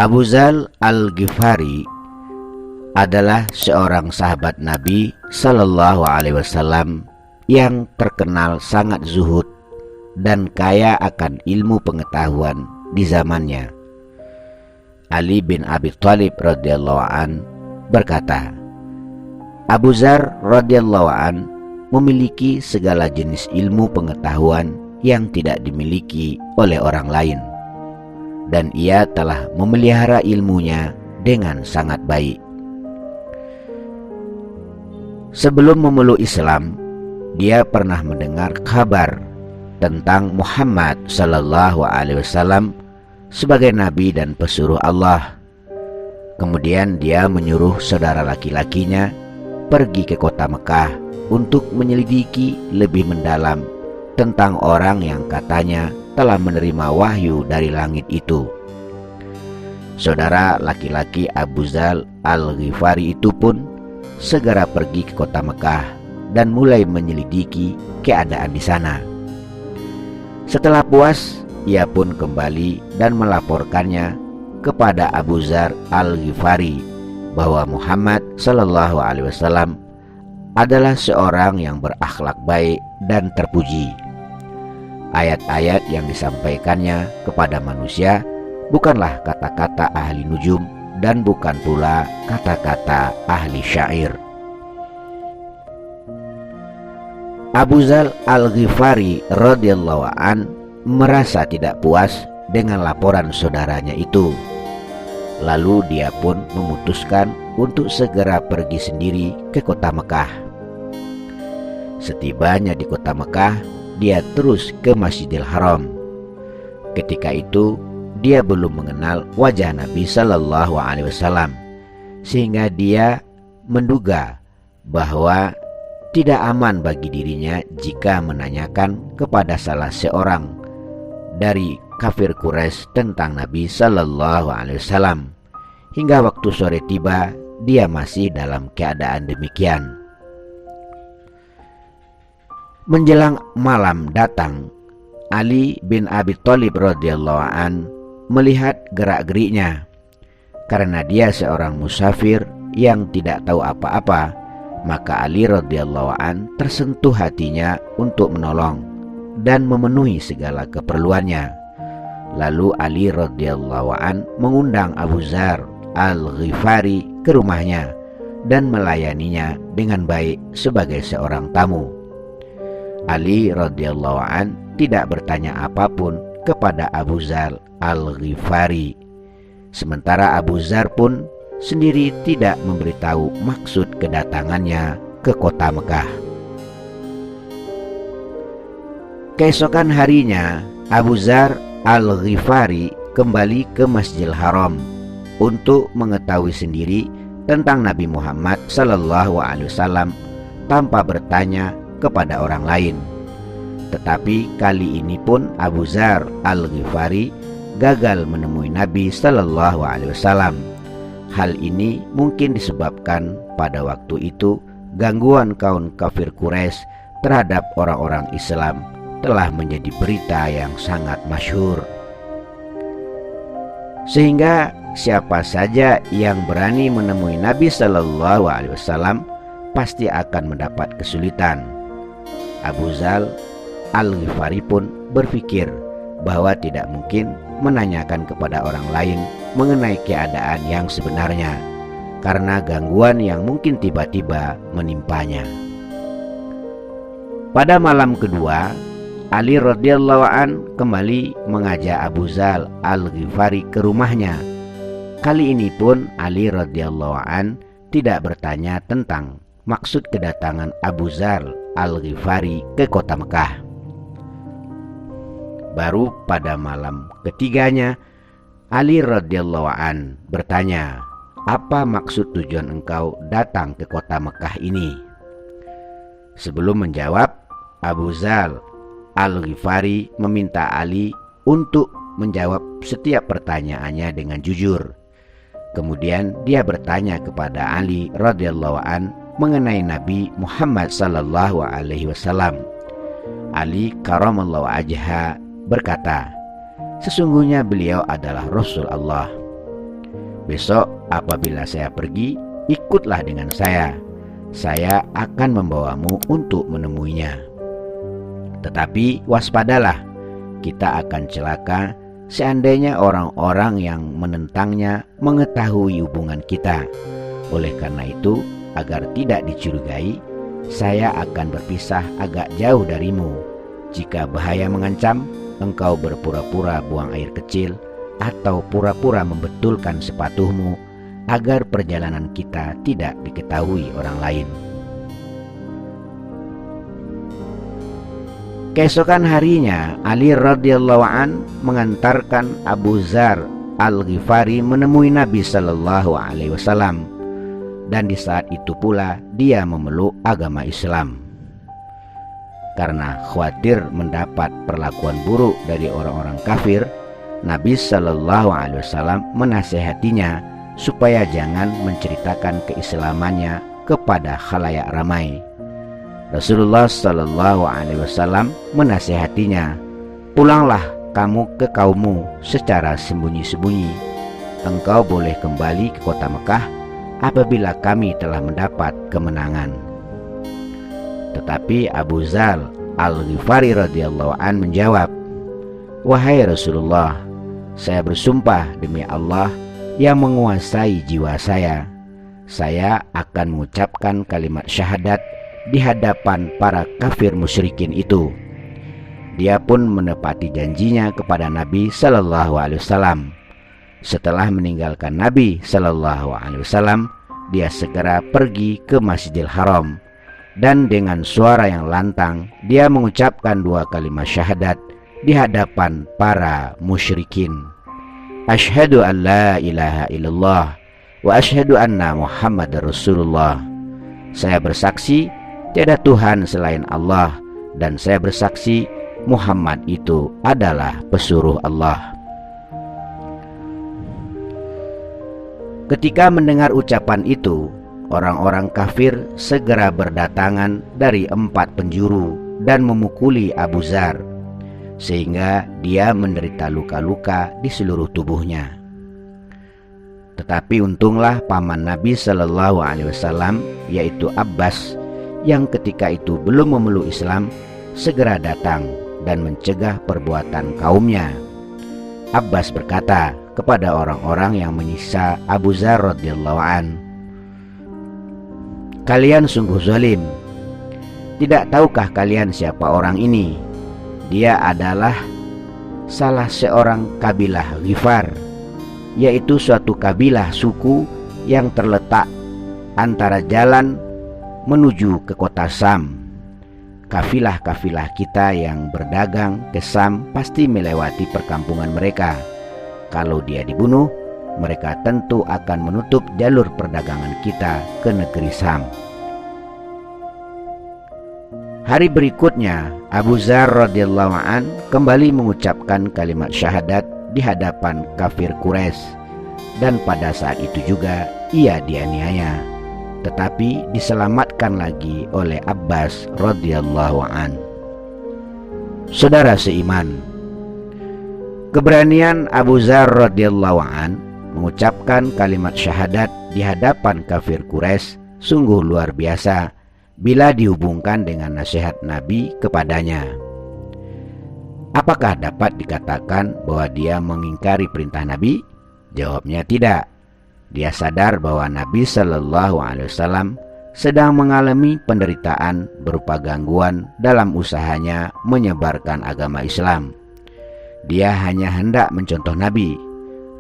Abu Dzar Al-Ghifari adalah seorang sahabat Nabi Sallallahu Alaihi Wasallam yang terkenal sangat zuhud dan kaya akan ilmu pengetahuan di zamannya. Ali bin Abi Thalib radhiyallahu an berkata, Abu Dzar radhiyallahu an memiliki segala jenis ilmu pengetahuan yang tidak dimiliki oleh orang lain, dan ia telah memelihara ilmunya dengan sangat baik. Sebelum memeluk Islam, dia pernah mendengar kabar tentang Muhammad sallallahu alaihi wasallam sebagai nabi dan pesuruh Allah. Kemudian dia menyuruh saudara laki-lakinya pergi ke kota Mekah untuk menyelidiki lebih mendalam tentang orang yang katanya telah menerima wahyu dari langit itu. Saudara laki-laki Abu Dzar Al-Ghifari itu pun segera pergi ke kota Mekah dan mulai menyelidiki keadaan di sana. Setelah puas, ia pun kembali dan melaporkannya kepada Abu Dzar Al-Ghifari bahwa Muhammad sallallahu alaihi wasallam adalah seorang yang berakhlak baik dan terpuji. Ayat-ayat yang disampaikannya kepada manusia bukanlah kata-kata ahli nujum dan bukan pula kata-kata ahli syair. Abu Dzar Al-Ghifari radhiyallahu an merasa tidak puas dengan laporan saudaranya itu. Lalu dia pun memutuskan untuk segera pergi sendiri ke kota Mekah. Setibanya di kota Mekah, dia terus ke Masjidil Haram. Ketika itu dia belum mengenal wajah Nabi Sallallahu Alaihi Wasallam, sehingga dia menduga bahwa tidak aman bagi dirinya jika menanyakan kepada salah seorang dari kafir Quraisy tentang Nabi Sallallahu Alaihi Wasallam. Hingga waktu sore tiba, dia masih dalam keadaan demikian. Menjelang malam datang, Ali bin Abi Thalib radhiyallahu an melihat gerak-geriknya. Karena dia seorang musafir yang tidak tahu apa-apa, maka Ali radhiyallahu an tersentuh hatinya untuk menolong dan memenuhi segala keperluannya. Lalu Ali radhiyallahu an mengundang Abu Dzar Al-Ghifari ke rumahnya dan melayaninya dengan baik sebagai seorang tamu. Ali radhiyallahu an tidak bertanya apapun kepada Abu Dzar Al-Ghifari. Sementara Abu Dzar pun sendiri tidak memberitahu maksud kedatangannya ke kota Mekah. Keesokan harinya, Abu Dzar Al-Ghifari kembali ke Masjidil Haram untuk mengetahui sendiri tentang Nabi Muhammad sallallahu alaihi wasallam tanpa bertanya kepada orang lain. Tetapi kali ini pun Abu Dzar Al-Ghifari gagal menemui Nabi sallallahu alaihi wasallam. Hal ini mungkin disebabkan pada waktu itu gangguan kaum kafir Quraisy terhadap orang-orang Islam telah menjadi berita yang sangat masyhur. Sehingga siapa saja yang berani menemui Nabi sallallahu alaihi wasallam pasti akan mendapat kesulitan. Abu Dzar Al-Ghifari pun berpikir bahwa tidak mungkin menanyakan kepada orang lain mengenai keadaan yang sebenarnya karena gangguan yang mungkin tiba-tiba menimpanya. Pada malam kedua, Ali radhiyallahu an kembali mengajak Abu Dzar Al-Ghifari ke rumahnya. Kali ini pun Ali radhiyallahu an tidak bertanya tentang maksud kedatangan Abu Dzar Al-Ghifari ke kota Mekah. Baru pada malam ketiganya, Ali radhiyallahu an bertanya, "Apa maksud tujuan engkau datang ke kota Mekah ini?" Sebelum menjawab, Abu Dzar Al-Ghifari meminta Ali untuk menjawab setiap pertanyaannya dengan jujur. Kemudian dia bertanya kepada Ali radhiyallahu an mengenai Nabi Muhammad sallallahu alaihi wasallam. Ali karamallahu wajha berkata, "Sesungguhnya beliau adalah Rasul Allah." Besok apabila saya pergi, ikutlah dengan saya. Saya akan membawamu untuk menemuinya. Tetapi waspadalah, kita akan celaka seandainya orang-orang yang menentangnya mengetahui hubungan kita. Oleh karena itu, agar tidak dicurigai, saya akan berpisah agak jauh darimu. Jika bahaya mengancam, engkau berpura-pura buang air kecil atau pura-pura membetulkan sepatumu agar perjalanan kita tidak diketahui orang lain. Keesokan harinya, Ali radhiyallahu an mengantarkan Abu Dzar Al-Ghifari menemui Nabi sallallahu alaihi wasallam, dan di saat itu pula dia memeluk agama Islam. Karena khawatir mendapat perlakuan buruk dari orang-orang kafir, Nabi sallallahu alaihi wasallam menasihatinya supaya jangan menceritakan keislamannya kepada khalayak ramai. Rasulullah sallallahu alaihi wasallam menasihatinya, "Pulanglah kamu ke kaummu secara sembunyi-sembunyi. Engkau boleh kembali ke kota Mekah apabila kami telah mendapat kemenangan." Tetapi Abu Dzar Al-Ghifari radhiyallahu an menjawab, "Wahai Rasulullah, saya bersumpah demi Allah yang menguasai jiwa saya akan mengucapkan kalimat syahadat di hadapan para kafir musyrikin itu." Dia pun menepati janjinya kepada Nabi sallallahu alaihi wasallam. Setelah meninggalkan Nabi sallallahu alaihi wasallam, dia segera pergi ke Masjidil Haram, dan dengan suara yang lantang dia mengucapkan 2 kalimat syahadat di hadapan para musyrikin. Asyhadu an la ilaha illallah wa asyhadu anna Muhammadar Rasulullah. Saya bersaksi tiada Tuhan selain Allah, dan saya bersaksi Muhammad itu adalah pesuruh Allah. Ketika mendengar ucapan itu, orang-orang kafir segera berdatangan dari 4 penjuru dan memukuli Abu Dzar, sehingga dia menderita luka-luka di seluruh tubuhnya. Tetapi untunglah paman Nabi sallallahu alaihi wasallam, yaitu Abbas, yang ketika itu belum memeluk Islam, segera datang dan mencegah perbuatan kaumnya. Abbas berkata kepada orang-orang yang menyiksa Abu Dzar radhiyallahu an, "Kalian sungguh zalim. Tidak tahukah kalian siapa orang ini? Dia adalah salah seorang kabilah Ghifar, yaitu suatu kabilah suku yang terletak antara jalan menuju ke kota Sam. Kafilah-kafilah kita yang berdagang ke Sam pasti melewati perkampungan mereka. Kalau dia dibunuh, mereka tentu akan menutup jalur perdagangan kita ke negeri Sam." Hari berikutnya, Abu Dzar radhiyallahu an kembali mengucapkan kalimat syahadat di hadapan kafir Quraisy, dan pada saat itu juga ia dianiaya, tetapi diselamatkan lagi oleh Abbas radhiyallahu an. Saudara seiman, keberanian Abu Dzar radhiyallahu an mengucapkan kalimat syahadat di hadapan kafir Quraisy sungguh luar biasa bila dihubungkan dengan nasihat Nabi kepadanya. Apakah dapat dikatakan bahwa dia mengingkari perintah Nabi? Jawabnya tidak. Dia sadar bahwa Nabi sallallahu alaihi wasallam sedang mengalami penderitaan berupa gangguan dalam usahanya menyebarkan agama Islam. Dia hanya hendak mencontoh Nabi,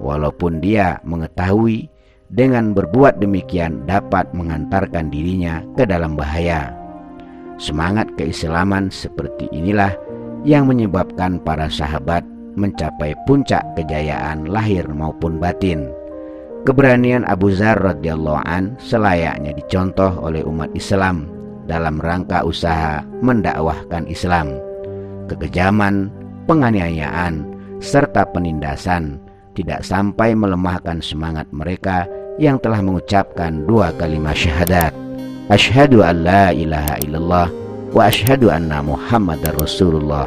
walaupun dia mengetahui dengan berbuat demikian dapat mengantarkan dirinya ke dalam bahaya. Semangat keislaman seperti inilah yang menyebabkan para sahabat mencapai puncak kejayaan lahir maupun batin. Keberanian Abu Dzar radhiyallahu an selayaknya dicontoh oleh umat Islam dalam rangka usaha mendakwahkan Islam. Kekejaman, penganiayaan, serta penindasan tidak sampai melemahkan semangat mereka yang telah mengucapkan 2 kalimat syahadat. Asyhadu an la ilaha illallah wa asyhadu anna Muhammadar Rasulullah.